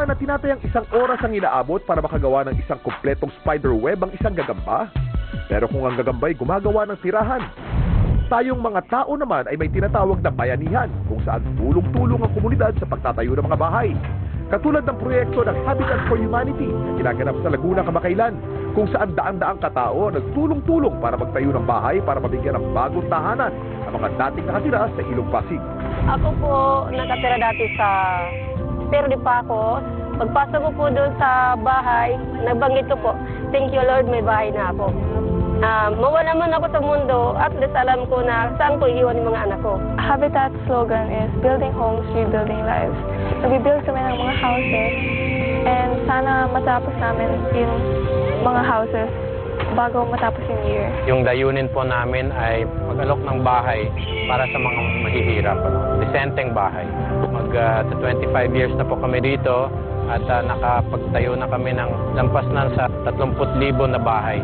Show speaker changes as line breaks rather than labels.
na tinatayang 1 oras ang inaabot para makagawa ng isang kumpletong spider web ang isang gagamba. Pero kung ang gagamba'y gumagawa ng tirahan, tayong mga tao naman ay may tinatawag na bayanihan kung saan tulong-tulong ang komunidad sa pagtatayo ng mga bahay. Katulad ng proyekto ng Habitat for Humanity na ginaganap sa Laguna kamakailan, kung saan daang-daang katao nagtulong-tulong para magtayo ng bahay para mabigyan ng bagong tahanan ang mga dating nakatira sa Ilog Pasig.
Ako po nakatira dati sa Pero de Pacos. Pagpasok ko po doon sa bahay, nabanggit ko po, thank you Lord, may bahay na ako. Mawala man ako sa mundo, at least alam ko na saan ko iiwan yung mga anak ko.
Habitat slogan is building homes, rebuilding lives. Nag-build kami ng mga houses and sana matapos namin yung mga houses bago matapos yung year.
Yung layunin po namin ay mag-alok ng bahay para sa mga mahihirap. Disenteng bahay. Mag-25 years na po kami dito at nakapagtayo na kami ng lampas na sa 30,000 na bahay.